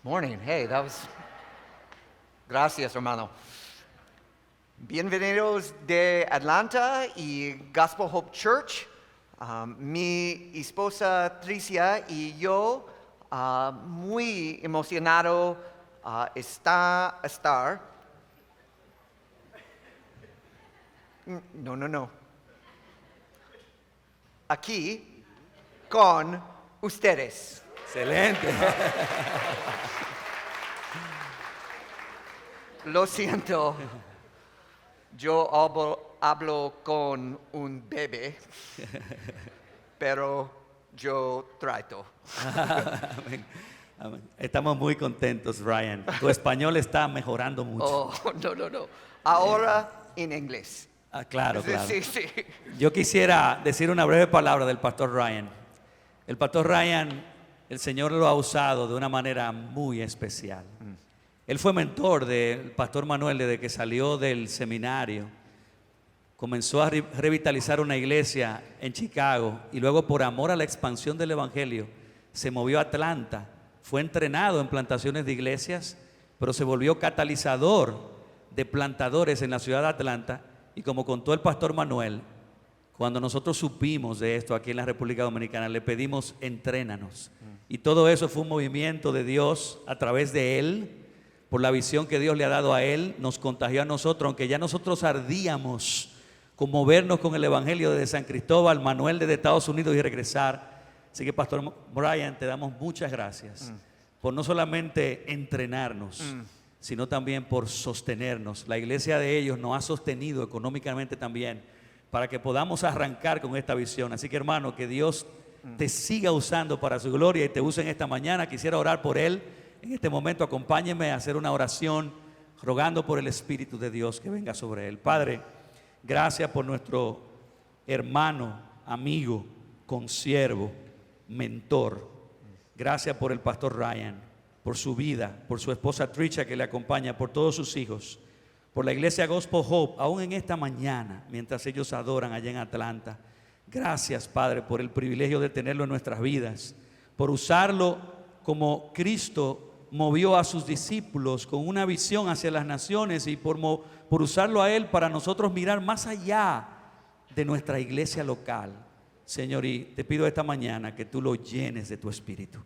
Morning. Hey, that was. Gracias, hermano. Bienvenidos de Atlanta y Gospel Hope Church. Mi esposa Tricia y yo muy emocionado estar. No. Aquí con ustedes. Excelente. Lo siento, yo hablo con un bebé, pero yo trato. Amén. Amén. Estamos muy contentos, Ryan. Tu español está mejorando mucho. Oh, no. Ahora en inglés. Claro. Sí. Yo quisiera decir una breve palabra del pastor Ryan. El pastor Ryan, el Señor lo ha usado de una manera muy especial. Él fue mentor del pastor Manuel desde que salió del seminario. Comenzó a revitalizar una iglesia en Chicago y luego, por amor a la expansión del evangelio, se movió a Atlanta. Fue entrenado en plantaciones de iglesias, pero se volvió catalizador de plantadores en la ciudad de Atlanta. Y como contó el pastor Manuel, cuando nosotros supimos de esto aquí en la República Dominicana, le pedimos: entrénanos. Y todo eso fue un movimiento de Dios a través de él. Por la visión que Dios le ha dado a él, nos contagió a nosotros, aunque ya nosotros ardíamos con movernos con el evangelio desde San Cristóbal, Manuel desde Estados Unidos y regresar. Así que, pastor Brian, te damos muchas gracias por no solamente entrenarnos, sino también por sostenernos. La iglesia de ellos nos ha sostenido económicamente también para que podamos arrancar con esta visión. Así que, hermano, que Dios te siga usando para su gloria y te use en esta mañana. Quisiera orar por él. En este momento acompáñenme a hacer una oración rogando por el Espíritu de Dios que venga sobre él. Padre, gracias por nuestro hermano, amigo, consiervo, mentor. Gracias por el pastor Ryan, por su vida, por su esposa Tricia que le acompaña, por todos sus hijos, por la iglesia Gospel Hope, aún en esta mañana, mientras ellos adoran allá en Atlanta. Gracias, Padre, por el privilegio de tenerlo en nuestras vidas, por usarlo como Cristo movió a sus discípulos con una visión hacia las naciones, y por usarlo a él para nosotros mirar más allá de nuestra iglesia local. Señor, y te pido esta mañana que tú lo llenes de tu Espíritu.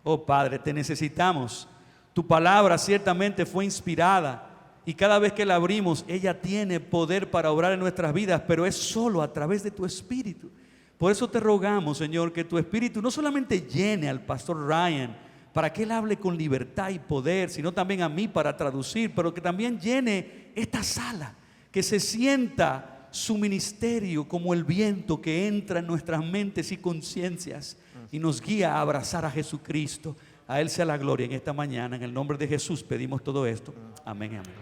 Oh Padre, te necesitamos. Tu palabra ciertamente fue inspirada y cada vez que la abrimos, ella tiene poder para obrar en nuestras vidas, pero es solo a través de tu Espíritu. Por eso te rogamos, Señor, que tu Espíritu no solamente llene al pastor Ryan para que él hable con libertad y poder, sino también a mí para traducir, pero que también llene esta sala, que se sienta su ministerio como el viento que entra en nuestras mentes y conciencias y nos guía a abrazar a Jesucristo. A él sea la gloria en esta mañana. En el nombre de Jesús pedimos todo esto. Amén, amén.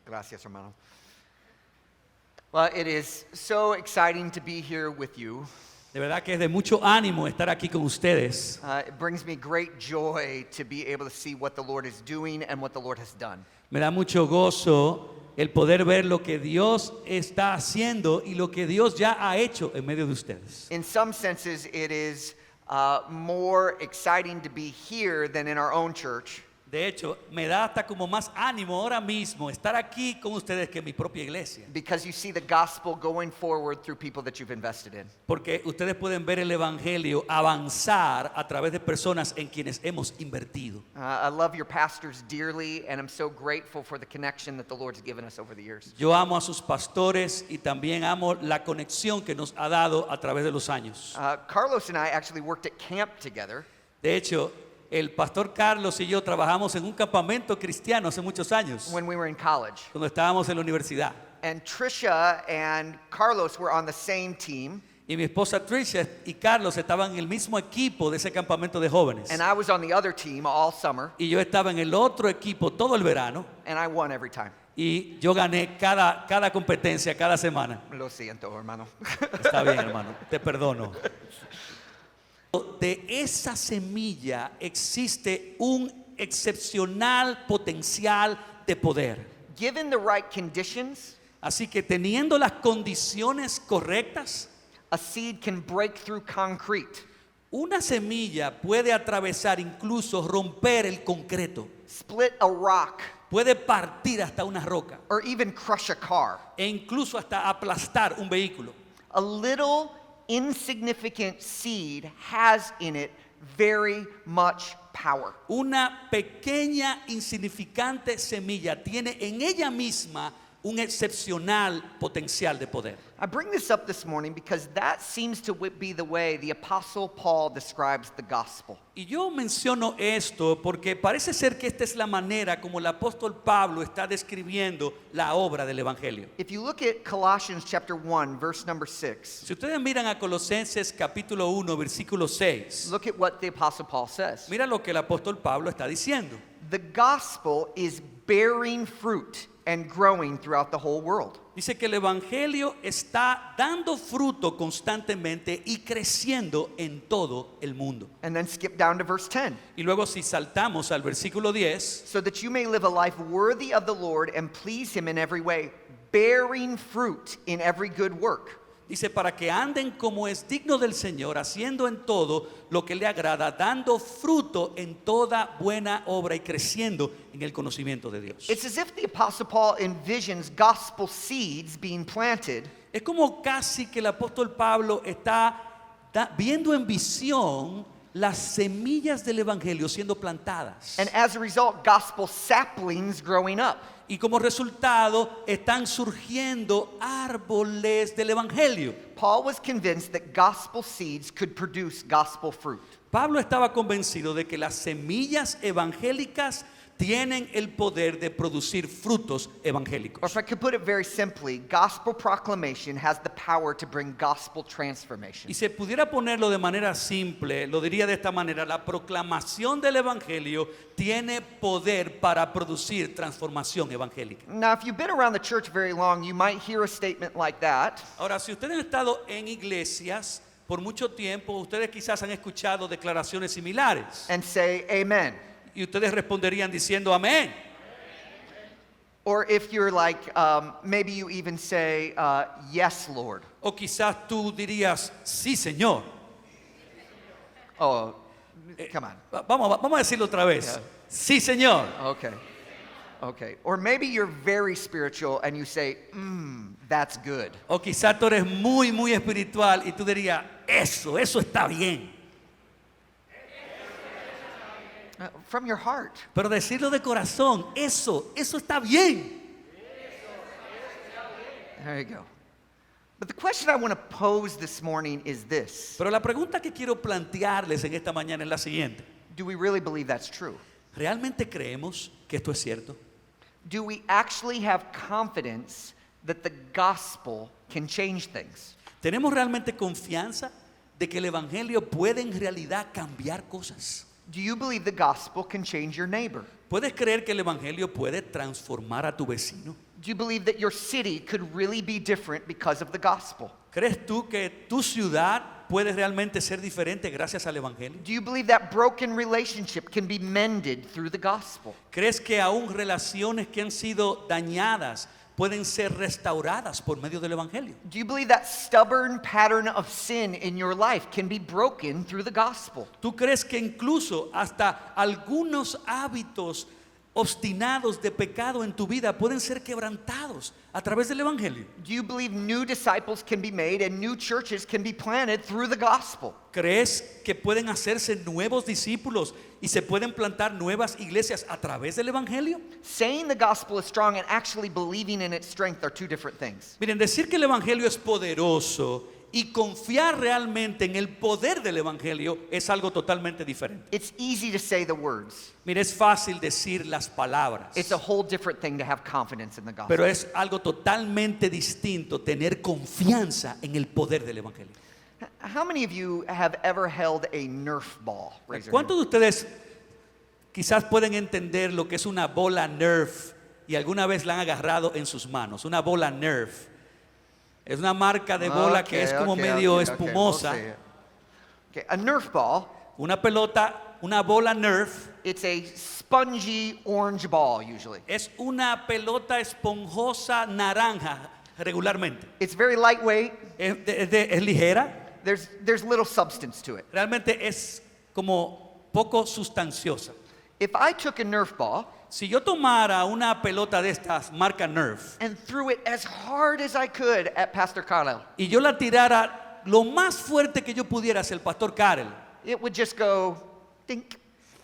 Gracias, hermano. Well, it is so exciting to be here with you. De verdad que es de mucho ánimo estar aquí con ustedes. It brings me great joy to be able to see what the Lord is doing and what the Lord has done. Me da mucho gozo el poder ver lo que Dios está haciendo y lo que Dios ya ha hecho en medio de ustedes. In some senses, it is more exciting to be here than in our own church. De hecho, me da hasta como más ánimo ahora mismo estar aquí con ustedes que en mi propia iglesia. Because you see the gospel going forward through people that you've invested in. Porque ustedes pueden ver el evangelio avanzar a través de personas en quienes hemos invertido. I love your pastors dearly, and I'm so grateful for the connection that the Lord's given us over the years. Yo amo a sus pastores y también amo la conexión que nos ha dado a través de los años. Carlos and I actually worked at camp together. De hecho, el pastor Carlos y yo trabajamos en un campamento cristiano hace muchos años, When we were in college. cuando estábamos en la universidad. And Tricia and Carlos were on the same team. Y mi esposa Tricia y Carlos estaban en el mismo equipo de ese campamento de jóvenes. And I was on the other team all summer. Y yo estaba en el otro equipo todo el verano. And I won every time. Y yo gané cada competencia, cada semana. Lo siento, hermano. Está bien, hermano, te perdono. De esa semilla existe un excepcional potencial de poder. Given the right conditions, Así que teniendo las condiciones correctas, a seed can break through concrete. Una semilla puede atravesar, incluso romper el concreto, split a rock, puede partir hasta una roca or even crush a car. e incluso hasta aplastar un vehículo. A little insignificant seed has in it very much power. Una pequeña, insignificante semilla tiene en ella misma un excepcional potencial de poder. I bring this up this morning because that seems to be the way the Apostle Paul describes the gospel. Y yo menciono esto porque parece ser que esta es la manera como el apóstol Pablo está describiendo la obra del evangelio. If you look at Colossians chapter 1, verse number 6, Si ustedes miran a Colosenses capítulo 1, versículo 6, look at what the Apostle Paul says. mira lo que el apóstol Pablo está diciendo. The gospel is bearing fruit and growing throughout the whole world. Dice que el evangelio está dando fruto constantemente y creciendo en todo el mundo. And then skip down to verse 10. Y luego si saltamos al versículo 10, So that you may live a life worthy of the Lord and please him in every way, bearing fruit in every good work. dice para que anden como es digno del Señor, haciendo en todo lo que le agrada, dando fruto en toda buena obra y creciendo en el conocimiento de Dios. It's as if the Apostle Paul envisions gospel seeds being planted, Es como casi que el apóstol Pablo está viendo en visión las semillas del evangelio siendo plantadas. and as a result, gospel saplings growing up. Y como resultado están surgiendo árboles del evangelio. Paul was convinced that gospel seeds could produce gospel fruit. Pablo estaba convencido de que las semillas evangélicas tienen el poder de producir frutos Or evangélicos. if I could put it very simply, gospel proclamation has the power to bring gospel transformation. Y si pudiera ponerlo de manera simple, lo diría de esta manera: la proclamación del evangelio tiene poder para producir transformación evangélica. Now, if you've been around the church very long, you might hear a statement like that. Ahora, si ustedes han estado en iglesias por mucho tiempo, ustedes quizás han escuchado declaraciones similares. And say amen. Y ustedes responderían diciendo amén. Or if you're like, maybe you even say, yes, Lord. O quizás tú dirías, sí, Señor. Oh, come on. Vamos a decirlo otra vez. Yeah. Sí, Señor. Okay. Okay. Or maybe you're very spiritual and you say, that's good. O quizás tú eres muy, muy espiritual y tú dirías, eso está bien. From your heart. Pero decirlo de corazón, eso está bien. There you go. But the question I want to pose this morning is this. Pero la pregunta que quiero plantearles en esta mañana es la siguiente. Do we really believe that's true? ¿Realmente creemos que esto es cierto? Do we actually have confidence that the gospel can change things? ¿Tenemos realmente confianza de que el evangelio puede en realidad cambiar cosas? Do you believe the gospel can change your neighbor? ¿Puedes creer que el evangelio puede transformar a tu vecino? Do you believe that your city could really be different because of the gospel? ¿Crees tú que tu ciudad puede realmente ser diferente gracias al evangelio? Do you believe that broken relationship can be mended through the gospel? ¿Crees que aún relaciones que han sido dañadas pueden ser restauradas por medio del evangelio? Do you believe that stubborn pattern of sin in your life can be broken through the gospel? ¿Tú crees que incluso hasta algunos hábitos obstinados de pecado en tu vida pueden ser quebrantados a través del evangelio? Do you believe new disciples can be made and new churches can be planted through the gospel? ¿Crees que pueden hacerse nuevos discípulos y se pueden plantar nuevas iglesias a través del evangelio? Saying the gospel is strong and actually believing in its strength are two different things. Miren, decir que el evangelio es poderoso y confiar realmente en el poder del evangelio es algo totalmente diferente. It's easy to say the words. Mire, es fácil decir las palabras, It's a whole different thing to have confidence in the gospel. pero es algo totalmente distinto tener confianza en el poder del evangelio. How many of you have ever held a Nerf ball? Raise your ¿Cuántos hand. de ustedes quizás pueden entender lo que es una bola Nerf y alguna vez la han agarrado en sus manos? Una bola Nerf. Es una marca de bola que es como medio espumosa. we'll see it. Okay, a Nerf ball, Una pelota, una bola Nerf, it's a spongy orange ball usually. es una pelota esponjosa naranja regularmente. It's very lightweight. Es ligera. There's little substance to it. Realmente es como poco sustanciosa. If I took a Nerf ball Si yo tomara una pelota de estas marca Nerf and threw it as hard as I could at Pastor Carlisle, y yo la tirara lo más fuerte que yo pudiera hacia el pastor Karel, it would just go dink.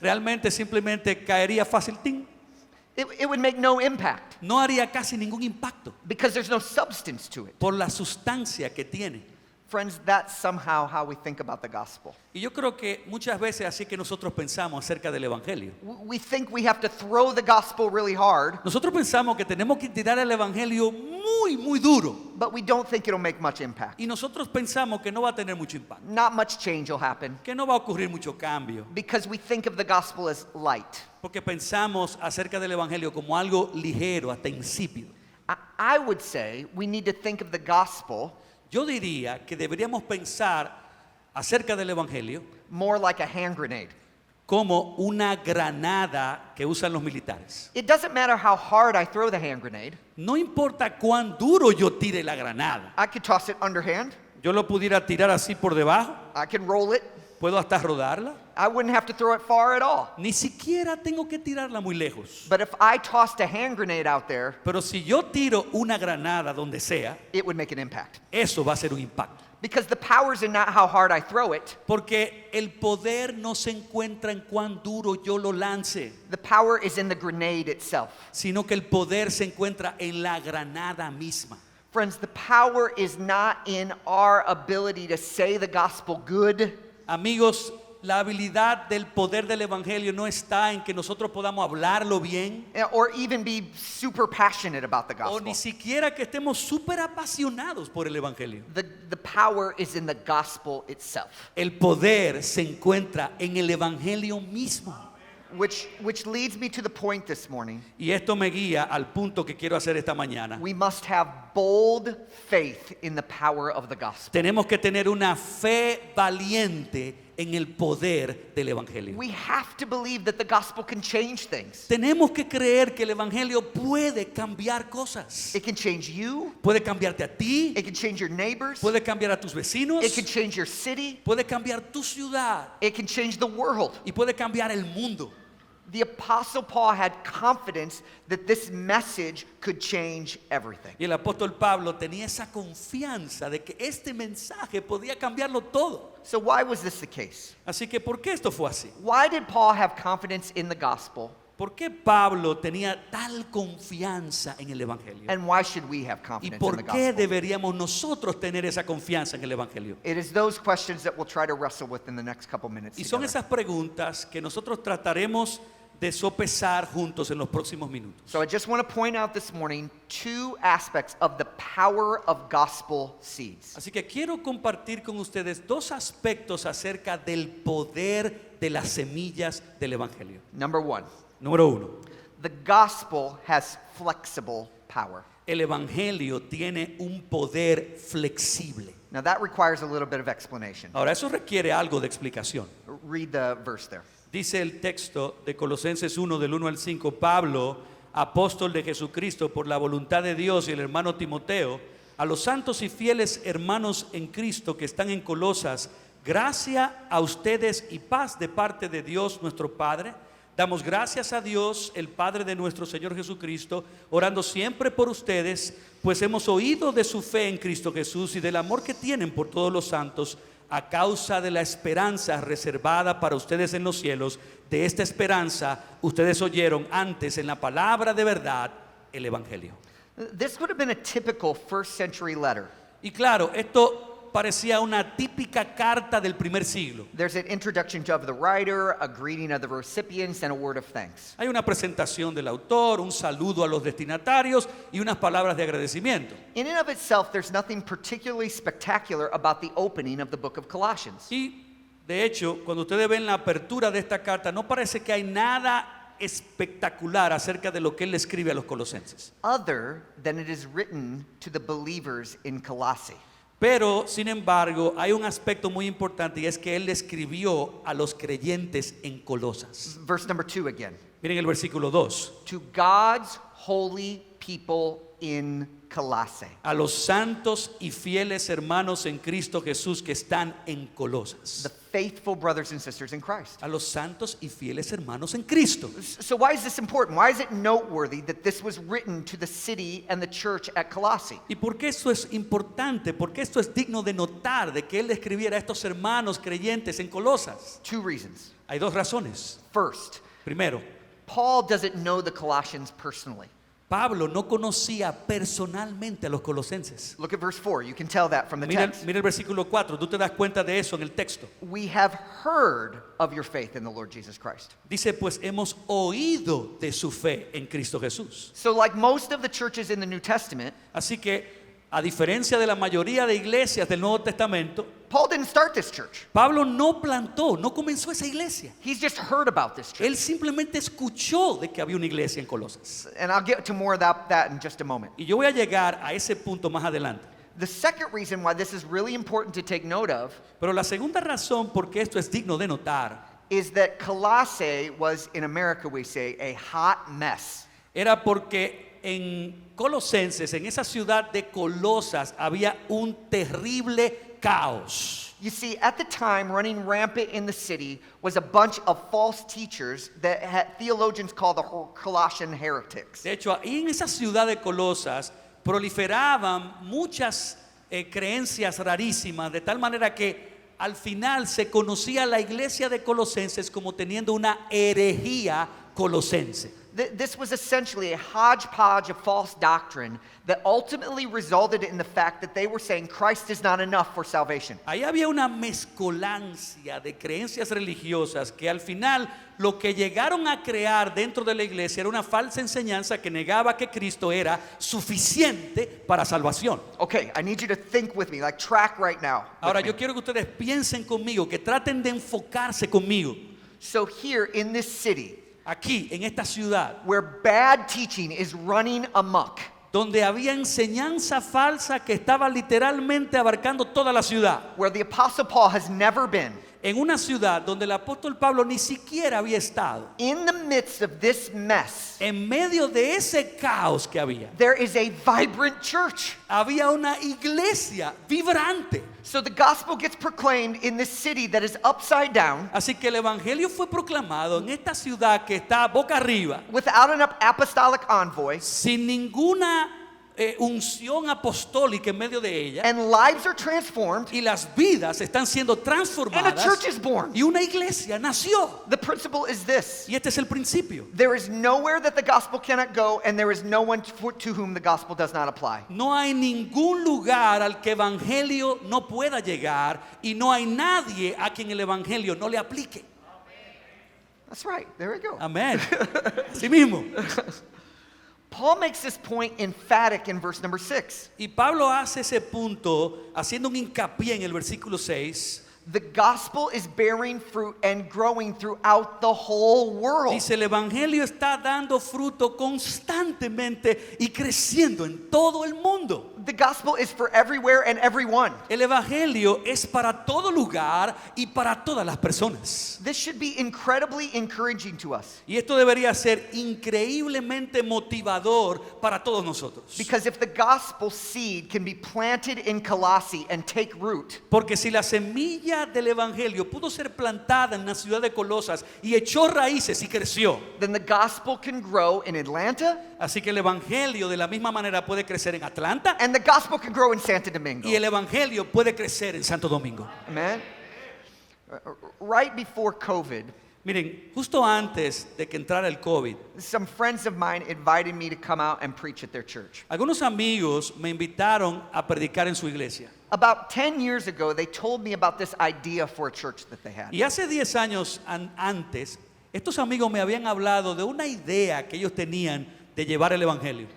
realmente simplemente caería fácil, ¡ting! It would make no impact No haría casi ningún impacto because there's no substance to it. por la sustancia que tiene. Friends, that's somehow how we think about the gospel. Y yo creo que muchas veces así que nosotros pensamos acerca del evangelio. We think we have to throw the gospel really hard, Nosotros pensamos que tenemos que tirar el evangelio muy, muy duro. but we don't think it'll make much impact. Y nosotros pensamos que no va a tener mucho impacto, Not much change will happen que no va a ocurrir mucho cambio, because we think of the gospel as light. porque pensamos acerca del evangelio como algo ligero, hasta insípido. I would say we need to think of the gospel Yo diría que deberíamos pensar acerca del evangelio more like a hand grenade. como una granada que usan los militares. It doesn't matter how hard I throw the hand grenade. No importa cuán duro yo tire la granada. I could toss it underhand. Yo lo pudiera tirar así por debajo, I can roll it. puedo hasta rodarla. I wouldn't have to throw it far at all. Ni siquiera tengo que tirarla muy lejos. But if I tossed a hand grenade out there, Pero si yo tiro una granada donde sea, it would make an impact. eso va a ser un impacto. Because the power's in not how hard I throw it. Porque el poder no se encuentra en cuán duro yo lo lance, The power is in the grenade itself. sino que el poder se encuentra en la granada misma. Friends, the power is not in our ability to say the gospel good. Amigos, la habilidad del poder del evangelio no está en que nosotros podamos hablarlo bien Or even be super passionate about the o gospel. ni siquiera que estemos súper apasionados por el evangelio. The power is in the gospel itself. El poder se encuentra en el evangelio mismo. Which leads me to the point this morning. Y esto me guía al punto que quiero hacer esta mañana. We must have bold faith in the power of the gospel. Tenemos que tener una fe valiente en el poder del evangelio. We have to believe that the gospel can change things. Tenemos que creer que el evangelio puede cambiar cosas. It can change you. Puede cambiarte a ti, It can change your neighbors. puede cambiar a tus vecinos, It can change your city. puede cambiar tu ciudad It can change the world. y puede cambiar el mundo. The Apostle Paul had confidence that this message could change everything. Y el apóstol Pablo tenía esa confianza de que este mensaje podía cambiarlo todo. So why was this the case? Así que, ¿por qué esto fue así? Why did Paul have confidence in the gospel? ¿Por qué Pablo tenía tal confianza en el evangelio? And why should we have ¿Y confidence in por the qué gospel? deberíamos nosotros tener esa confianza en el evangelio? It is those questions that we'll try to wrestle with in the next couple minutes. Y son together. esas preguntas que nosotros trataremos de sopesar juntos en los próximos minutos. So I just want to point out this morning two aspects of the power of gospel seeds. Así que quiero compartir con ustedes dos aspectos acerca del poder de las semillas del evangelio. Number one, Número uno, the gospel has flexible power. el evangelio tiene un poder flexible. Now that requires a little bit of explanation. Ahora, eso requiere algo de explicación. Read the verse there. Dice el texto de Colosenses 1, del 1 al 5, Pablo, apóstol de Jesucristo por la voluntad de Dios, y el hermano Timoteo, a los santos y fieles hermanos en Cristo que están en Colosas, gracia a ustedes y paz de parte de Dios nuestro Padre. Damos gracias a Dios, el Padre de nuestro Señor Jesucristo, orando siempre por ustedes, pues hemos oído de su fe en Cristo Jesús y del amor que tienen por todos los santos, a causa de la esperanza reservada para ustedes en los cielos. De esta esperanza ustedes oyeron antes en la palabra de verdad, el evangelio. This would have been a typical first century letter. Y claro, esto parecía una típica carta del primer siglo. There's an introduction of the writer, a greeting of the recipients, and a word of thanks. Hay una presentación del autor, un saludo a los destinatarios y unas palabras de agradecimiento. In and of itself, there's nothing particularly spectacular about the opening of the book of Colossians. Y de hecho, cuando ustedes ven la apertura de esta carta, no parece que hay nada espectacular acerca de lo que él le escribe a los colosenses. Other than it is written to the believers in Colossae. Pero, sin embargo, hay un aspecto muy importante, y es que él le escribió a los creyentes en Colosas. Verse number 2 again. Miren el versículo 2. To God's holy people in Colossae. A los santos y fieles hermanos en Cristo Jesús que están en Colosas. The faithful brothers and sisters in Christ. A los santos y fieles hermanos en Cristo. So why is this important? Why is it noteworthy that this was written to the city and the church at Colossae? ¿Y por qué esto es importante? ¿Por qué esto es digno de notar de que él escribiera a estos hermanos creyentes en Colosas? Two reasons. Hay dos razones. First, Primero, Paul doesn't know the Colossians personally. Pablo no conocía personalmente a los colosenses. Look at verse 4. You can tell that from the Mira, text. mira el versículo 4, tú te das cuenta de eso en el texto. We have heard of your faith in the Lord Jesus Christ. Dice, pues hemos oído de su fe en Cristo Jesús. So like most of the churches in the New Testament, Así que, a diferencia de la mayoría de iglesias del Nuevo Testamento, Paul didn't start this church. Pablo no plantó, no comenzó esa iglesia. He's just heard about this church. Él simplemente escuchó de que había una iglesia en Colosas. And I'll get to more of that in just a moment. Y yo voy a llegar a ese punto más adelante. The second reason why this is really important to take note of Pero la segunda razón por qué esto es digno de notar is that Colossae was, in America we say, a hot mess. era porque en Colosenses, en esa ciudad de Colosas, había un terrible caos. You see, at the time, running rampant in the city was a bunch of false teachers that theologians call the Colossian heretics. De hecho, ahí en esa ciudad de Colosas proliferaban muchas creencias rarísimas, de tal manera que al final se conocía la iglesia de Colosenses como teniendo una herejía colosense. This was essentially a hodgepodge of false doctrine that ultimately resulted in the fact that they were saying Christ is not enough for salvation. Ahí había una mezcolancia de creencias religiosas que al final lo que llegaron a crear dentro de la iglesia era una falsa enseñanza que negaba que Cristo era suficiente para salvación. Okay, I need you to think with me, like track right now. with Ahora me. yo quiero que ustedes piensen conmigo, que traten de enfocarse conmigo. So here in this city, Aquí, en esta ciudad, where bad teaching is running amok, donde había enseñanza falsa que estaba literalmente abarcando toda la ciudad. where the Apostle Paul has never been, En una ciudad donde el apóstol Pablo ni siquiera había estado. in the midst of this mess, En medio de ese caos que había, there is a vibrant church. había una iglesia vibrante. So the gospel gets proclaimed in this city that is upside down, Así que el evangelio fue proclamado en esta ciudad que está boca arriba, without an apostolic envoy, sin ninguna unción apostólica en medio de ella, and lives are transformed, y las vidas están siendo and a transformadas, church is born. y una iglesia nació. The principle is this: Y este es el principio. there is nowhere that the gospel cannot go, and there is no one to whom the gospel does not apply. No hay ningún lugar al que evangelio no pueda llegar, y no hay nadie a quien el evangelio no le aplique. That's right. There we go. Amén. Así mismo. Paul makes this point emphatic in verse number 6. Y Pablo hace ese punto haciendo un hincapié en el versículo 6. The gospel is bearing fruit and growing throughout the whole world. Dice, el evangelio está dando fruto constantemente y creciendo en todo el mundo. The gospel is for everywhere and everyone. El evangelio es para todo lugar y para todas las personas. This should be incredibly encouraging to us. Y esto debería ser increíblemente motivador para todos nosotros. Because if the gospel seed can be planted in Colossae and take root, Porque si la semilla del evangelio pudo ser plantada en la ciudad de Colosas y echó raíces y creció, then the gospel can grow in Atlanta, así que el evangelio de la misma manera puede crecer en Atlanta and the gospel can grow in Santo Domingo. y el evangelio puede crecer en Santo Domingo. Amen? Right before COVID, Miren, justo antes de que entrara el COVID, some friends of mine invited me to come out and preach at their church. algunos amigos me invitaron a predicar en su iglesia. About 10 years ago, they told me about this idea for a church that they had. Y hace 10 años antes, estos amigos me habían hablado de una idea que ellos tenían de llevar el evangelio.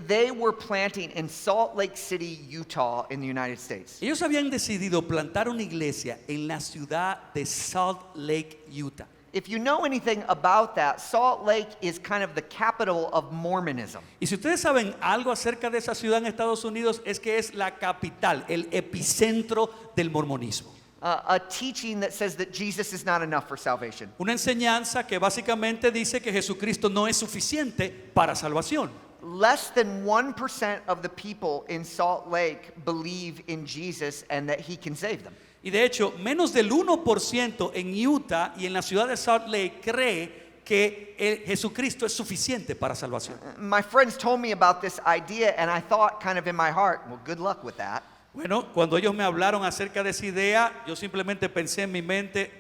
They were planting in Salt Lake City, Utah, in the United States. Ellos habían decidido plantar una iglesia en la ciudad de Salt Lake, Utah. If you know anything about that, Salt Lake is kind of the capital of Mormonism. Y si ustedes saben algo acerca de esa ciudad en Estados Unidos, es que es la capital, el epicentro del mormonismo. A teaching that says that Jesus is not enough for salvation. Una enseñanza que básicamente dice que Jesucristo no es suficiente para salvación. less than 1% of the people in Salt Lake believe in Jesus and that he can save them. Y de hecho, menos del 1% en Utah y en la ciudad de Salt Lake cree que Jesucristo es suficiente para salvación. My friends told me about this idea, and I thought kind of in my heart, well, good luck with that. Bueno, cuando ellos me hablaron acerca de esa idea, yo simplemente pensé en mi mente,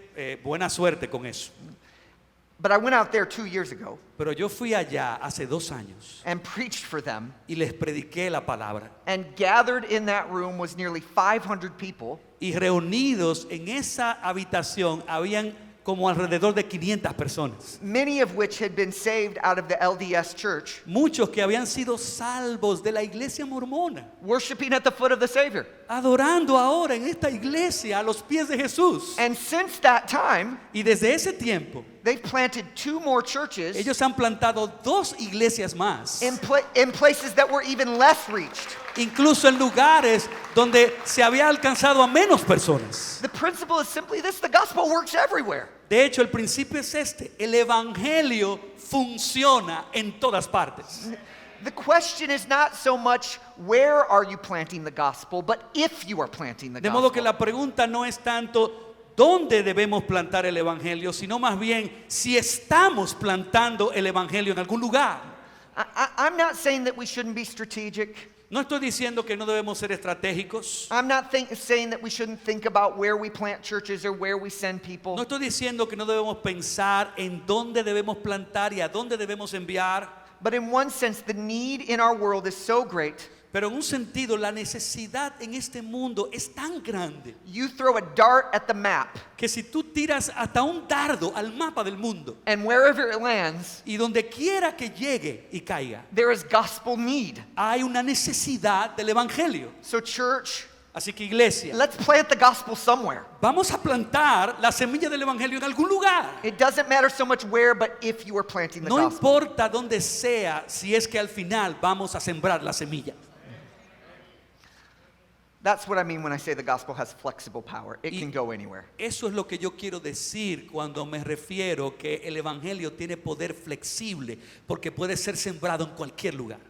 buena suerte con eso. But I went out there 2 years ago Pero yo fui allá hace 2 años and preached for them, y les prediqué la palabra. and gathered in that room was nearly 500 people. Y reunidos en esa habitación habían como alrededor de 500 personas. Many of which had been saved out of the LDS church, Muchos que habían sido salvos de la iglesia mormona, worshiping at the foot of the Savior. adorando ahora en esta iglesia a los pies de Jesús. And since that time, Y desde ese tiempo, they've planted 2 more churches ellos han plantado 2 iglesias más, in places that were even less reached. incluso en lugares donde se había alcanzado a menos personas. The principle is simply this: the gospel works everywhere. De hecho, el principio es este: el evangelio funciona en todas partes. The question is not so much where are you planting the gospel, but if you are planting the De modo que gospel. la pregunta no es tanto dónde debemos plantar el evangelio, sino más bien si estamos plantando el evangelio en algún lugar. I'm not saying that we shouldn't be strategic. No estoy diciendo que no debemos ser estratégicos. I'm not saying that we shouldn't think about where we plant churches or where we send people. No estoy diciendo que no debemos pensar en dónde debemos plantar y a dónde debemos enviar. But in one sense, the need in our world is so great. Pero en un sentido, la necesidad en este mundo es tan grande You throw a dart at the map, que si tú tiras hasta un dardo al mapa del mundo and wherever it lands, y donde quiera que llegue y caiga, there is gospel need. hay una necesidad del evangelio. So, church, Así que iglesia, let's plant the gospel somewhere. vamos a plantar la semilla del evangelio en algún lugar. It doesn't matter so much where, but if you are planting the No gospel. importa dónde sea, si es que al final vamos a sembrar la semilla. That's what I mean when I say the gospel has flexible power. It can go anywhere. Eso es lo que yo quiero decir cuando me refiero que el evangelio tiene poder flexible, porque puede ser sembrado en cualquier lugar.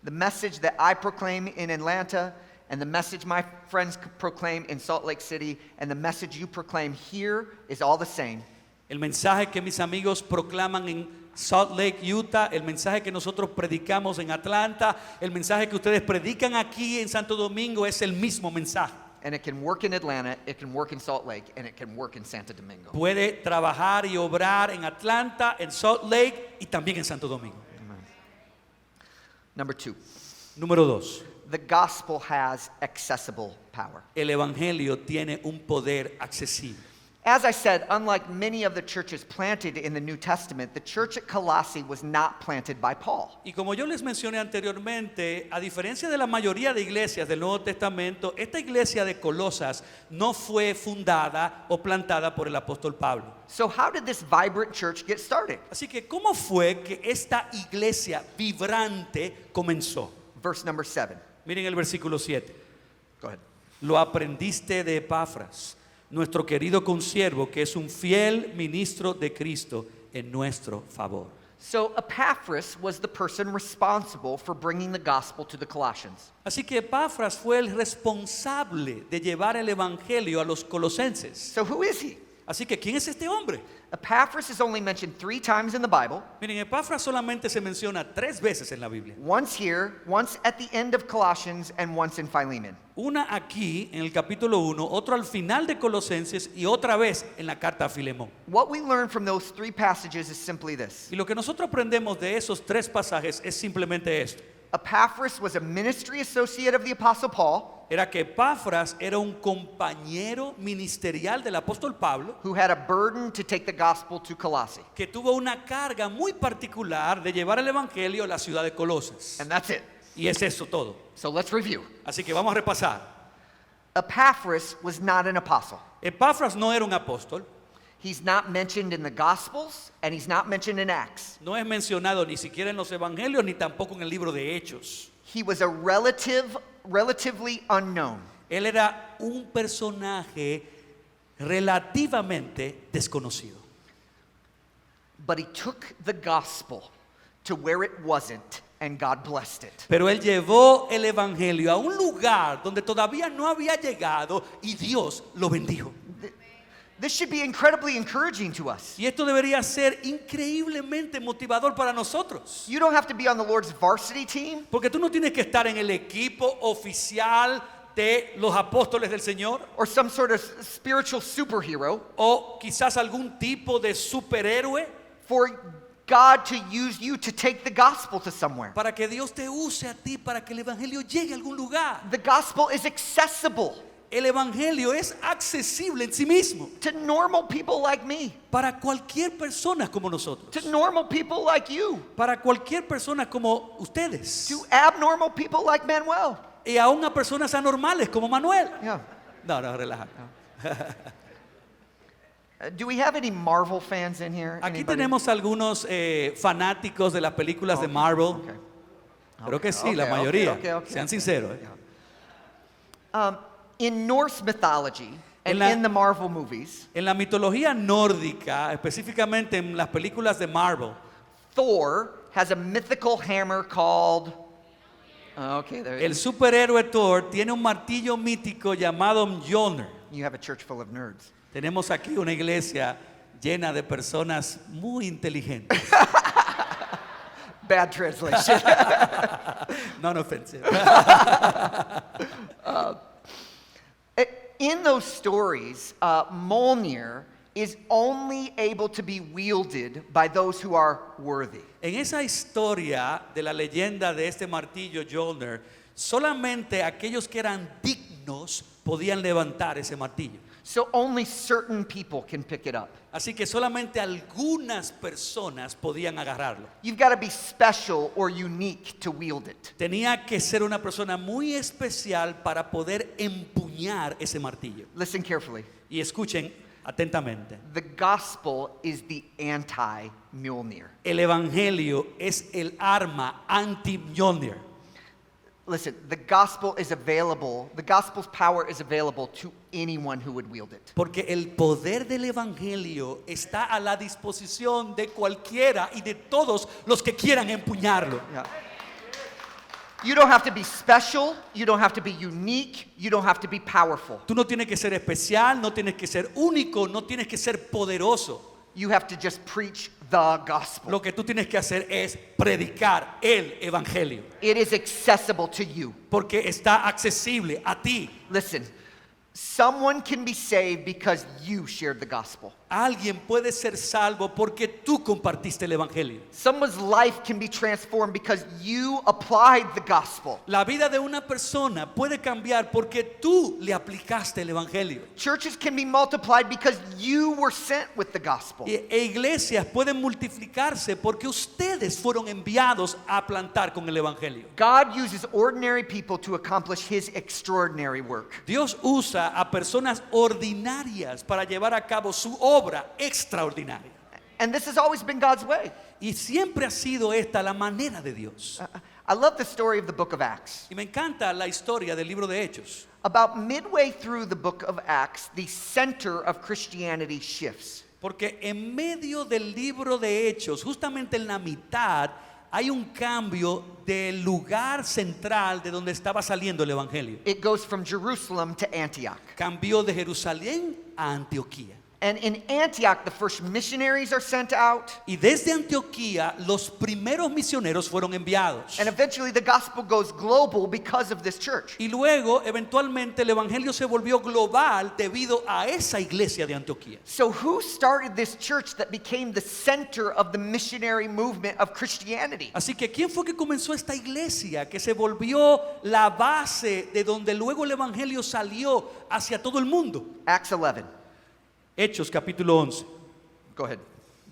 The message that I proclaim in Atlanta, and the message my friends proclaim in Salt Lake City, and the message you proclaim here is all the same. El mensaje que mis amigos proclaman en Salt Lake, Utah, el mensaje que nosotros predicamos en Atlanta, el mensaje que ustedes predican aquí en Santo Domingo es el mismo mensaje. And it can work in Atlanta, it can work in Salt Lake, and it can work in Santo Domingo. Puede trabajar y obrar en Atlanta, en Salt Lake y también en Santo Domingo. Number 2, Número 2. the gospel has accessible power. El evangelio tiene un poder accesible. As I said, unlike many of the churches planted in the New Testament, the church at Colossae was not planted by Paul. Y como yo les mencioné anteriormente, a diferencia de la mayoría de iglesias del Nuevo Testamento, esta iglesia de Colosas no fue fundada o plantada por el apóstol Pablo. So how did this vibrant church get started? Así que, ¿cómo fue que esta iglesia vibrante comenzó? Verse number 7. Miren el versículo 7. Go ahead. Lo aprendiste de Epafras, nuestro querido consiervo, que es un fiel ministro de Cristo en nuestro favor. So Epaphras was the person responsible for bringing the gospel to the Colossians. Así que Epafras fue el responsable de llevar el evangelio a los colosenses. So who is he? Así que, ¿quién es este hombre? Epaphras is only mentioned 3 times in the Bible. Miren, Epafras solamente se menciona 3 veces en la Biblia. Once here, once at the end of Colossians, and once in Philemon. Una aquí en el capítulo 1, otro al final de Colosenses y otra vez en la carta a Filemón. What we learn from those 3 passages is simply this. Y lo que nosotros aprendemos de esos 3 pasajes es simplemente esto. Epaphras was a ministry associate of the Apostle Paul Era que Epafras era un compañero ministerial del apóstol Pablo who had a burden to take the gospel to Colossae. que tuvo una carga muy particular de llevar el evangelio a la ciudad de Colosas. And that's it. Y es eso todo. So let's review. Así que vamos a repasar. Epaphras was not an apostle. Epafras no era un apóstol, He's not mentioned in the Gospels, and he's not mentioned in Acts. no es mencionado ni siquiera en los evangelios ni tampoco en el libro de Hechos. He was a relatively unknown. Él era un personaje relativamente desconocido. But he took the gospel to where it wasn't and God blessed it. Pero él llevó el evangelio a un lugar donde todavía no había llegado y Dios lo bendijo. This should be incredibly encouraging to us. Y esto debería ser increíblemente motivador para nosotros. You don't have to be on the Lord's varsity team Porque tú no tienes que estar en el equipo oficial de los apóstoles del Señor or some sort of spiritual superhero o quizás algún tipo de superhéroe for God to use you to take the gospel to somewhere. para que Dios te use a ti para que el evangelio llegue a algún lugar. The gospel is accessible El evangelio es accesible en sí mismo to normal people like me, para cualquier persona como nosotros, to normal people like you, para cualquier persona como ustedes to abnormal people like Manuel. y aún a personas anormales como Manuel. Yeah. No, relaja. Do we have any Marvel fans in here? Aquí Anybody? tenemos algunos fanáticos de las películas de Marvel. Okay. Creo que sí, Okay, la okay, mayoría. okay. Sean sinceros. In Norse mythology and En la- in the Marvel movies, En la mitología nórdica, específicamente en las películas de Marvel, Thor has a mythical hammer called. Okay, there el superhéroe Thor tiene un martillo mítico llamado Mjolnir. you have a church full of nerds. Tenemos aquí una iglesia llena de personas muy inteligentes. Bad translation. Non-offensive. In those stories, Mjolnir is only able to be wielded by those who are worthy. En esa historia de la leyenda de este martillo Mjolnir, solamente aquellos que eran dignos podían levantar ese martillo. So only certain people can pick it up. Así que solamente algunas personas podían agarrarlo. You've got to be special or unique to wield it. Tenía que ser una persona muy especial para poder empuñar ese martillo. Listen carefully. Y escuchen atentamente. The gospel is the anti-Mjolnir. El evangelio es el arma anti-Mjolnir. Listen, the gospel is available. The gospel's power is available to anyone who would wield it. Porque el poder del evangelio está a la disposición de cualquiera y de todos los que quieran empuñarlo. Yeah. You don't have to be special. You don't have to be unique. You don't have to be powerful. Tú no tienes que ser especial, no tienes que ser único, no tienes que ser poderoso. You have to just preach the gospel. Lo que tú tienes que hacer es predicar el evangelio, It is accessible to you. porque está accesible a ti. Listen, someone can be saved because you shared the gospel. Alguien puede ser salvo porque tú compartiste el evangelio. Someone's life can be transformed because you applied the gospel. La vida de una persona puede cambiar porque tú le aplicaste el evangelio. Churches can be multiplied because you were sent with the gospel. E iglesias pueden multiplicarse porque ustedes fueron enviados a plantar con el evangelio. God uses ordinary people to accomplish his extraordinary work. Dios usa a personas ordinarias para llevar a cabo su obra extraordinaria. And this has always been God's way. Y siempre ha sido esta la manera de Dios. I love the story of the book of Acts. Y me encanta la historia del libro de Hechos. About midway through the book of Acts, the center of Christianity shifts. Porque en medio del libro de Hechos, justamente en la mitad, hay un cambio del lugar central de donde estaba saliendo el evangelio. It goes from Jerusalem to Antioch. Cambió de Jerusalén a Antioquía. And in Antioch, the first missionaries are sent out. Y desde Antioquía los primeros misioneros fueron enviados. And eventually the gospel goes global because of this church. Y luego, eventualmente, el evangelio se volvió global debido a esa iglesia de Antioquía. So who started this church that became the center of the missionary movement of Christianity? Así que, ¿quién fue que comenzó esta iglesia que se volvió la base de donde luego el evangelio salió hacia todo el mundo? Acts 11. Hechos capítulo 11. Go ahead.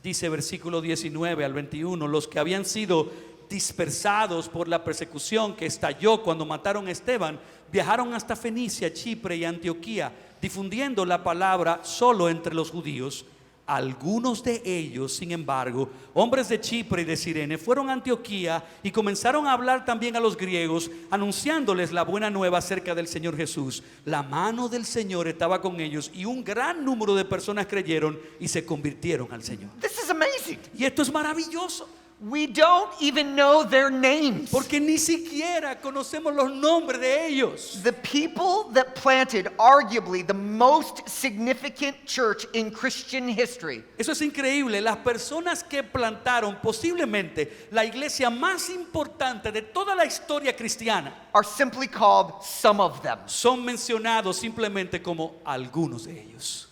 Dice versículo 19 al 21, los que habían sido dispersados por la persecución que estalló cuando mataron a Esteban, viajaron hasta Fenicia, Chipre y Antioquía, difundiendo la palabra solo entre los judíos. Algunos de ellos, sin embargo, hombres de Chipre y de Cirene, fueron a Antioquía y comenzaron a hablar también a los griegos, anunciándoles la buena nueva acerca del Señor Jesús. La mano del Señor estaba con ellos y un gran número de personas creyeron y se convirtieron al Señor. This is amazing. Y esto es maravilloso. We don't even know their names. Porque ni siquiera conocemos los nombres de ellos. The people that planted arguably the most significant church in Christian history Eso es increíble. Las personas que plantaron posiblemente la iglesia más importante de toda la historia cristiana are simply called some of them. son mencionados simplemente como algunos de ellos.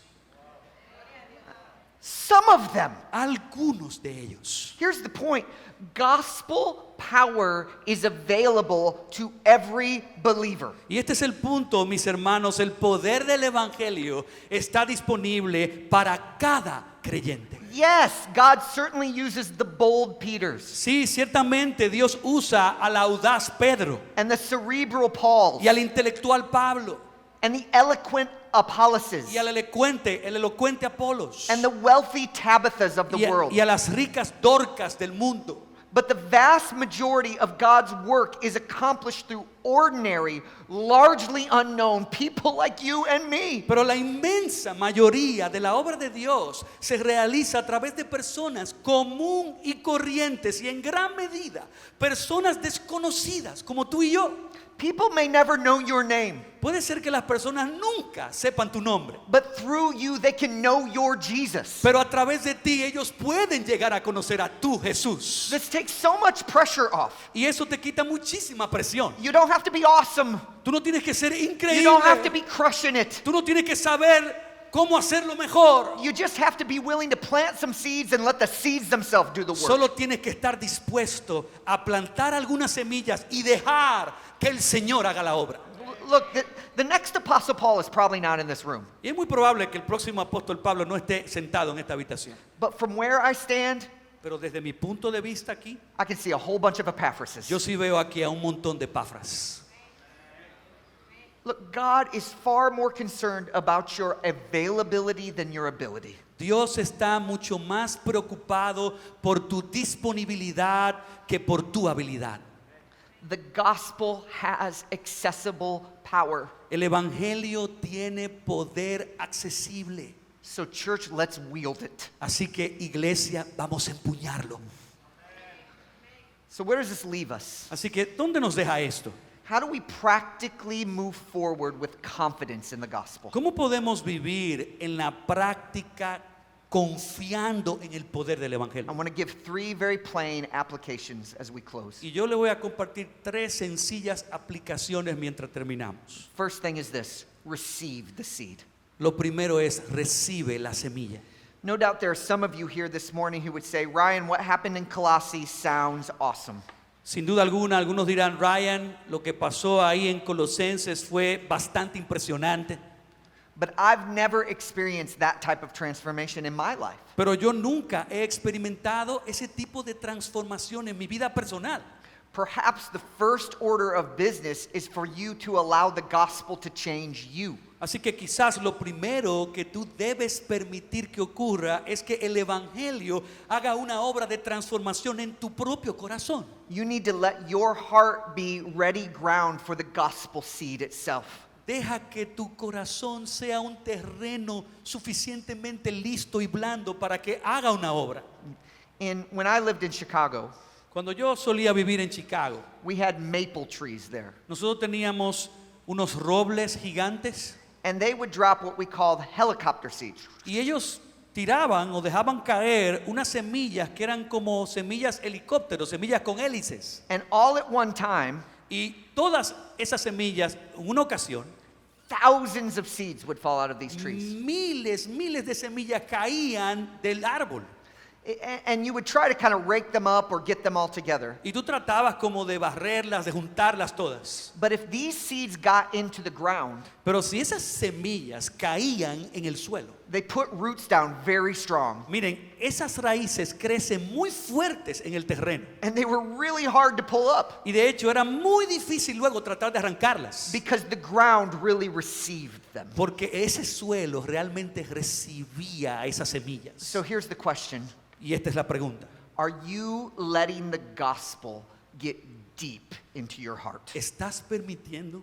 Some of them. Algunos de ellos. Here's the point. Gospel power is available to every believer. Y este es el punto, mis hermanos. El poder del evangelio está disponible para cada creyente. Yes, God certainly uses the bold Peters Sí, ciertamente Dios usa al audaz Pedro and the cerebral Pauls y al intelectual Pablo and the eloquent Apolloses y al el elocuente Apolos and the wealthy Tabithas of the world. y a las ricas Dorcas del mundo. But the vast majority of God's work is accomplished through ordinary, largely unknown people like you and me. Pero la inmensa mayoría de la obra de Dios se realiza a través de personas común y corrientes y en gran medida personas desconocidas como tú y yo. People may never know your name, Puede ser que las personas nunca sepan tu nombre, but through you they can know your Jesus. pero a través de ti ellos pueden llegar a conocer a tu Jesús. This takes so much pressure off. Y eso te quita muchísima presión. You don't have to be awesome. Tú no tienes que ser You don't have to increíble. be crushing it. Tú no tienes que saber cómo hacerlo mejor. You just have to be willing to plant some seeds and let the seeds themselves do the work. Solo tienes que estar dispuesto a plantar algunas semillas y dejar que el Señor haga la obra. Look, the next Apostle Paul is probably not in this room. Y es muy probable que el próximo apóstol Pablo no esté sentado en esta habitación. But from where I stand, Pero desde mi punto de vista aquí, I can see a whole bunch of Epaphrases. yo sí veo aquí a un montón de Epafras. Look, God is far more concerned about your availability than your ability. Dios está mucho más preocupado por tu disponibilidad que por tu habilidad. The gospel has accessible power. El evangelio tiene poder accesible. So, church, let's wield it. Así que, iglesia, vamos a empuñarlo. So, where does this leave us? Así que, ¿dónde nos deja esto? How do we practically move forward with confidence in the gospel? ¿Cómo podemos vivir en la práctica confiando en el poder del I evangelio? want to give three very plain applications as we close. Y yo le voy a compartir 3 sencillas aplicaciones mientras terminamos. First thing is this: receive the seed. Lo primero es recibe la semilla. No doubt there are some of you here this morning who would say, Ryan, what happened in Colossae sounds awesome. Sin duda alguna, algunos dirán, Ryan, lo que pasó ahí en Colosenses fue bastante impresionante. But I've never experienced that type of transformation in my life. Pero yo nunca he experimentado ese tipo de transformación en mi vida personal. Perhaps the first order of business is for you to allow the gospel to change you. Así que quizás lo primero que tú debes permitir que ocurra es que el evangelio haga una obra de transformación en tu propio corazón. You need to let your heart be ready ground for the gospel seed itself. Deja que tu corazón sea un terreno suficientemente listo y blando para que haga una obra. When I lived in Chicago, Cuando yo solía vivir en Chicago, we had maple trees there. nosotros teníamos unos robles gigantes And they would drop what we called helicopter seeds. y ellos tiraban o dejaban caer unas semillas que eran como semillas helicópteros, semillas con hélices. And all at one time, Y todas esas semillas, en una ocasión, thousands of seeds would fall out of these trees. miles de semillas caían del árbol. And you would try to kind of rake them up or get them all together. Y tú tratabas como de barrerlas, de juntarlas todas. But if these seeds got into the ground, Pero si esas semillas caían en el suelo, they put roots down very strong. miren, esas raíces crecen muy fuertes en el terreno. And they were really hard to pull up Y de hecho era muy difícil luego tratar de arrancarlas. because the ground really received them. Porque ese suelo realmente recibía esas semillas. So here's the question. Y esta es la pregunta. Are you letting the gospel get deep into your heart? ¿Estás permitiendo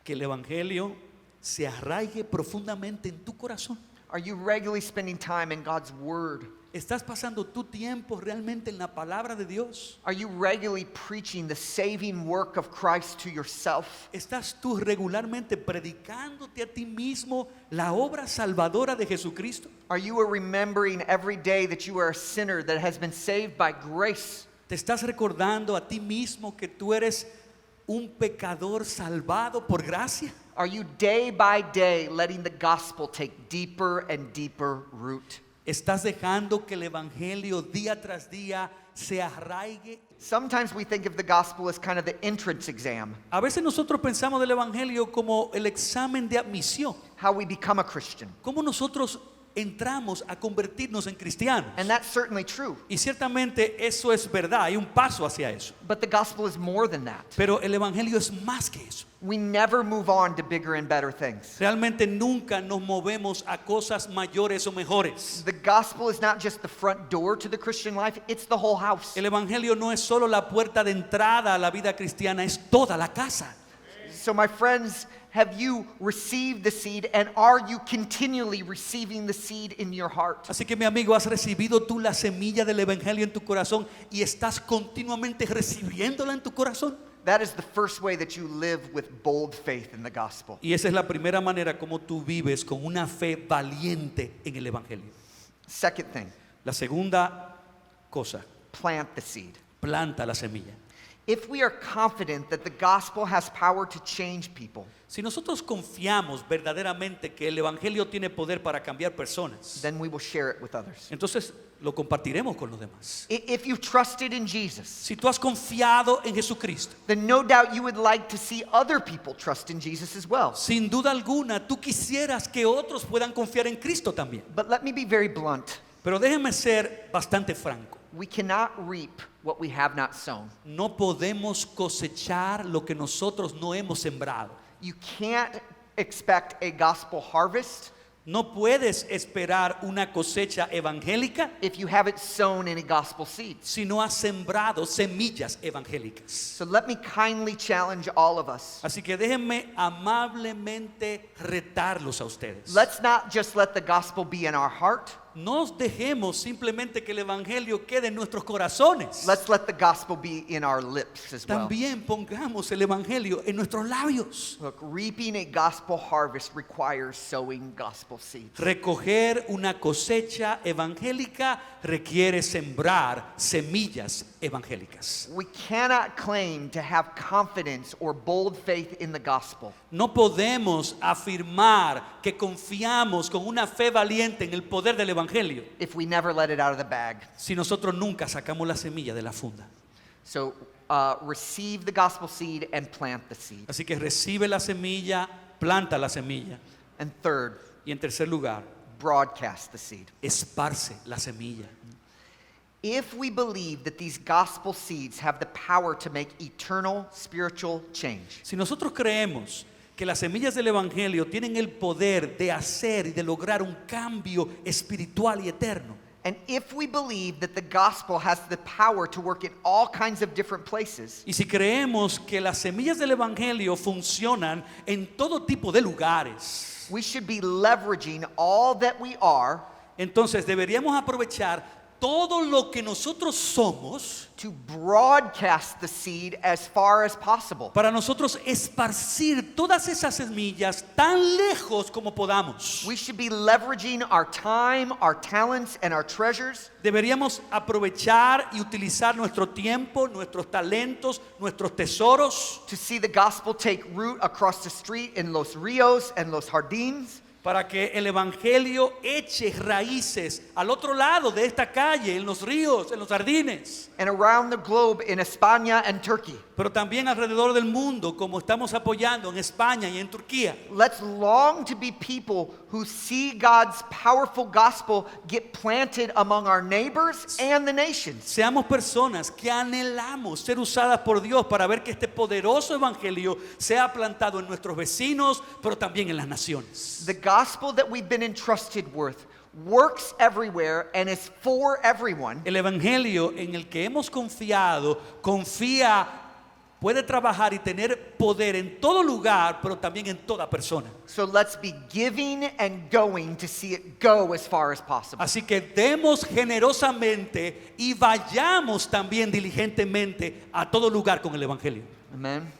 que el evangelio se arraigue profundamente en tu corazón? Are you regularly spending time in God's Word? ¿Estás pasando tu tiempo realmente en la palabra de Dios? Are you regularly preaching the saving work of Christ to yourself? ¿Estás tú regularmente predicándote a ti mismo la obra salvadora de Jesucristo? Are you remembering every day that you are a sinner that has been saved by grace? ¿Te estás recordando a ti mismo que tú eres un pecador salvado por gracia? Are you day by day letting the gospel take deeper and deeper root? ¿Estás dejando que el evangelio día tras día se arraigue? Sometimes we think of the gospel as kind of the entrance exam, A veces nosotros pensamos del evangelio como el examen de admisión, how we become a Christian. cómo nosotros entramos a convertirnos en cristianos. And that's certainly true. Y ciertamente eso es verdad, hay un paso hacia eso. But the gospel is more than that. Pero el evangelio es más que eso. We never move on to bigger and better things. Realmente nunca nos movemos a cosas mayores o mejores. The gospel is not just the front door to the Christian life, it's the whole house. El evangelio no es solo la puerta de entrada a la vida cristiana, es toda la casa. So my friends, have you received the seed, and are you continually receiving the seed in your heart? Así que mi amigo, has recibido tú la semilla del evangelio en tu corazón y estás continuamente recibiéndola en tu corazón. That is the first way that you live with bold faith in the gospel. Y esa es la primera manera como tú vives con una fe valiente en el evangelio. Second thing, La segunda cosa, plant the seed. planta la semilla. If we are confident that the gospel has power to change people, Si nosotros confiamos verdaderamente que el evangelio tiene poder para cambiar personas, then we will share it with others. entonces lo compartiremos con los demás. If you've trusted in Jesus, Si tú has confiado en Jesucristo, then no doubt you would like to see other people trust in Jesus as well. sin duda alguna, tú quisieras que otros puedan confiar en Cristo también. But let me be very blunt. Pero déjeme ser bastante franco. We cannot reap what we have not sown. No podemos cosechar lo que nosotros no hemos sembrado. You can't expect a gospel harvest No puedes esperar una cosecha evangélica if you haven't sown any gospel seeds. si no has sembrado semillas evangélicas. So let me kindly challenge all of us. Así que déjenme amablemente retarlos a ustedes. Let's not just let the gospel be in our heart. No dejemos simplemente que el evangelio quede en nuestros corazones. Let's let the gospel be in our lips as well. También pongamos el evangelio en nuestros labios. Look, reaping a gospel harvest requires sowing gospel seeds. Recoger una cosecha evangélica requiere sembrar semillas evangélicas. We cannot claim to have confidence or bold faith in the gospel No podemos afirmar que confiamos con una fe valiente en el poder del evangelio if we never let it out of the bag. si nosotros nunca sacamos la semilla de la funda. So receive the gospel seed and plant the seed. Así que recibe la semilla, planta la semilla. And third, Y en tercer lugar, broadcast the seed. esparce la semilla. If we believe that these gospel seeds have the power to make eternal spiritual change, Si nosotros creemos que las semillas del evangelio tienen el poder de hacer y de lograr un cambio espiritual y eterno, and if we believe that the gospel has the power to work in all kinds of different places, y si creemos que las semillas del evangelio funcionan en todo tipo de lugares, we should be leveraging all that we are entonces deberíamos aprovechar todo lo que nosotros somos to broadcast the seed as far as possible. para nosotros esparcir todas esas semillas tan lejos como podamos. We should be leveraging our time, our talents, and our treasures Deberíamos aprovechar y utilizar nuestro tiempo, nuestros talentos, nuestros tesoros to see the gospel take root across the street in Los Rios and Los Jardines, para que el evangelio eche raíces al otro lado de esta calle, en los ríos, en los jardines, and around the globe in España and Turkey. pero también alrededor del mundo, como estamos apoyando en España y en Turquía. Let's long to be people who see God's powerful gospel get planted among our neighbors and the nations. Seamos personas que anhelamos ser usadas por Dios para ver que este poderoso evangelio sea plantado en nuestros vecinos, pero también en las naciones. The gospel that we've been entrusted with works everywhere and is for everyone. El evangelio en el que hemos confiado confía puede trabajar y tener poder en todo lugar, pero también en toda persona. So let's be giving and going to see it go as far as possible. Así que demos generosamente y vayamos también diligentemente a todo lugar con el Evangelio. Amen.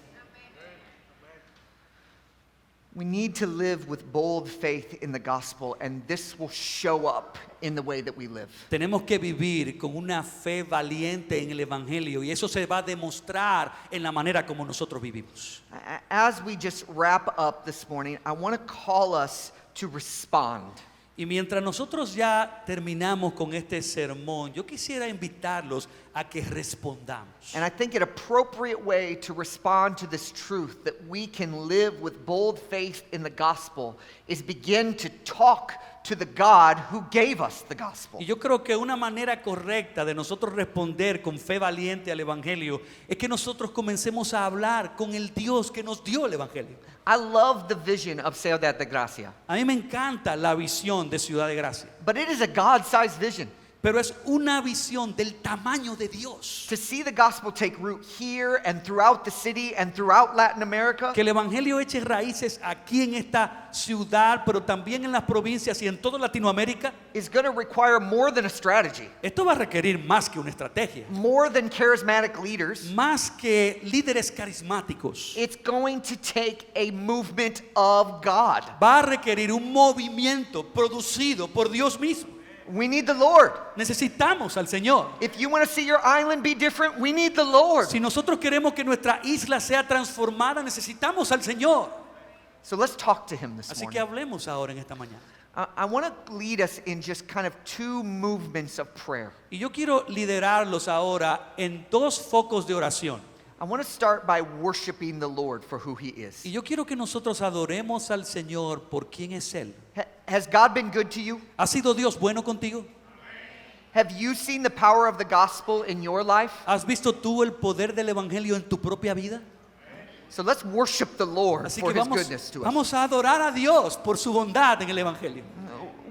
We need to live with bold faith in the gospel, and this will show up in the way that we live. Tenemos que vivir con una fe valiente en el Evangelio y eso se va a demostrar en la manera como nosotros vivimos. As we just wrap up this morning, I want to call us to respond. Y mientras nosotros ya terminamos con este sermón, yo quisiera invitarlos a que respondamos. And I think an appropriate way to respond to this truth that we can live with bold faith in the gospel is begin to talk to the God who gave us the gospel. Y yo creo que una manera correcta de nosotros responder con fe valiente al Evangelio es que nosotros comencemos a hablar con el Dios que nos dio el Evangelio. I love the vision of Ciudad de Gracia, A mí me encanta la visión de Ciudad de Gracia, but it is a God-sized vision. pero es una visión del tamaño de Dios. To see the gospel take root here and throughout the city and throughout Latin America Que el Evangelio eche raíces aquí en esta ciudad, pero también en las provincias y en toda Latinoamérica. is going to require more than a strategy, Esto va a requerir más que una estrategia, more than charismatic leaders. más que líderes carismáticos. It's going to take a movement of God. Va a requerir un movimiento producido por Dios mismo. We need the Lord. Necesitamos al Señor. If you want to see your island be different, we need the Lord. Si nosotros queremos que nuestra isla sea transformada, necesitamos al Señor. So let's talk to him this Así que morning. hablemos ahora en esta mañana. I want to lead us in just kind of two movements of prayer. Y yo quiero liderarlos ahora en dos focos de oración. I want to start by worshiping the Lord for who he is. Y yo quiero que nosotros adoremos al Señor por quién es Él. Has God been good to you? ¿Ha sido Dios bueno contigo? Have you seen the power of the gospel in your life? ¿Has visto tú el poder del Evangelio en tu propia vida? So let's worship the Lord Así for que his goodness to us. vamos a adorar a Dios por su bondad en el Evangelio.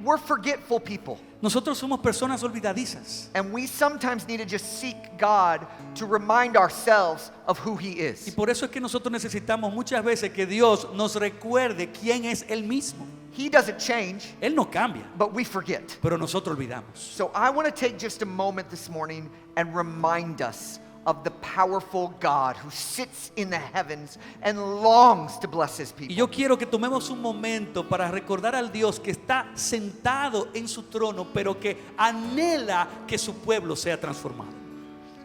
We're forgetful people, Nosotros somos personas olvidadizas. and we sometimes need to just seek God to remind ourselves of who he Y is. por eso es que nosotros necesitamos muchas veces que Dios nos recuerde quién es Él mismo. He doesn't change, Él no cambia, but we forget. pero nosotros olvidamos. So I want to take just a moment this morning and remind us of the powerful God who sits in the heavens and longs to bless his Y people. yo quiero que tomemos un momento para recordar al Dios que está sentado en su trono, pero que anhela que su pueblo sea transformado.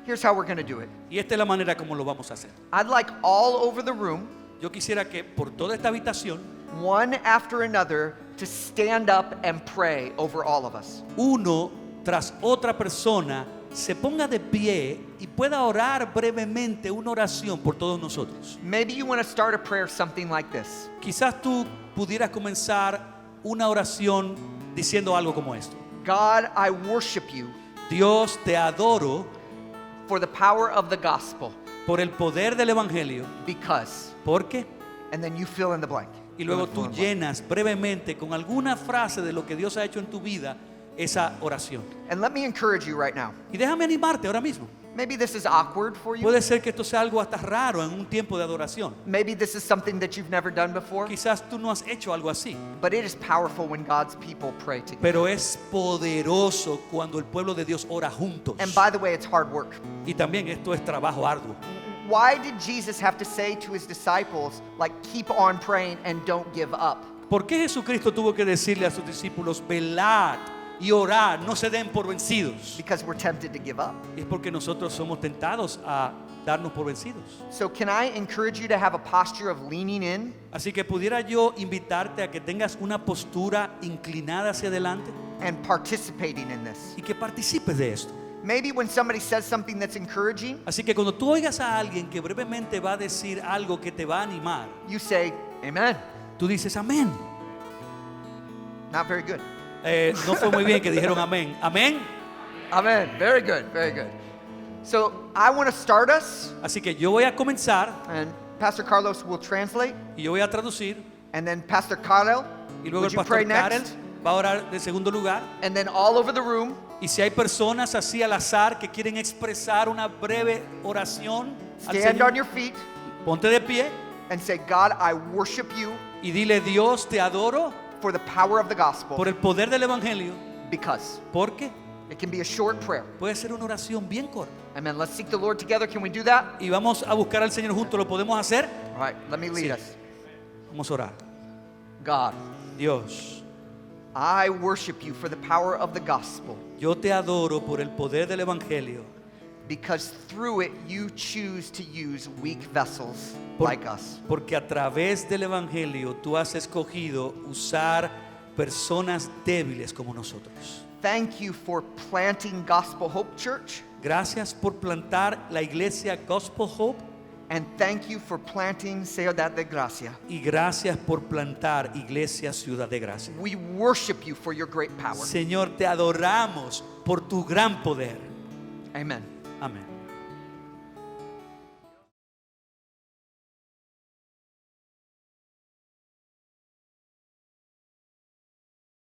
Here's how we're going to do it. Y esta es la manera como lo vamos a hacer. I'd like all over the room, Yo quisiera que por toda esta habitación, one after another, to stand up and pray over all of us. uno tras otra persona se ponga de pie y pueda orar brevemente una oración por todos nosotros. Maybe you want to start a prayer something like this. Quizás tú pudieras comenzar una oración diciendo algo como esto. God, I worship you Dios, te adoro for the power of the gospel por el poder del Evangelio. because, ¿Por qué? and then you fill in the blank. Y luego Fill tú in the blank. llenas brevemente con alguna frase de lo que Dios ha hecho en tu vida esa oración. And let me encourage you right now. Y déjame animarte ahora mismo. Maybe this is awkward for you. Puede ser que esto sea algo hasta raro en un tiempo de adoración. Maybe this is something that you've never done before. Quizás tú no has hecho algo así. But it is powerful when God's people pray together. Pero es poderoso cuando el pueblo de Dios ora juntos. And by the way, it's hard work. Y también esto es trabajo arduo. Why did Jesus have to say to his disciples, like, keep on praying and don't give up? ¿Por qué Jesucristo tuvo que decirle a sus discípulos, velad y orad, no se den por vencidos? Because we're tempted to give up. Es porque nosotros somos tentados a darnos por vencidos. So can I encourage you to have a posture of leaning in Así que pudiera yo invitarte a que tengas una postura inclinada hacia adelante and participating in this? y que participes de esto. Maybe when somebody says something that's encouraging, Así que cuando tú oigas a alguien que brevemente va a decir algo que te va a animar, you say, Amen. tú dices amén. Not very good. No fue muy bien que dijeron amén. Amén. Amen. Very good. Very good. So I want to start us, Así que yo voy a comenzar and Pastor Carlos will translate, y yo voy a traducir and then Pastor Karel, y luego would el you pray pastor Karel next? va a orar de segundo lugar. And then all over the room, Y si hay personas así al azar que quieren expresar una breve oración, al Stand Señor. on your feet Ponte de pie and say, God, I worship you y dile, Dios, te adoro for the power of the gospel por el poder del Evangelio. because. Porque It can be a short prayer. puede ser una oración bien corta. Amen. Let's seek the Lord together. Can we do that? Y vamos a buscar al Señor juntos. ¿Lo podemos hacer? All right, let me lead Sí. us. Vamos a orar. God, Dios, I worship you for the power of the gospel yo te adoro por el poder del Evangelio. because through it you choose to use weak vessels Por- like us. Porque a través del Evangelio tú has escogido usar personas débiles como nosotros. Thank you for planting Gospel Hope Church, Gracias por plantar la iglesia Gospel Hope and thank you for planting Ciudad de Gracia. y gracias por plantar Iglesia Ciudad de Gracia. We worship you for your great power. Señor, te adoramos por tu gran poder. Amen. Amén.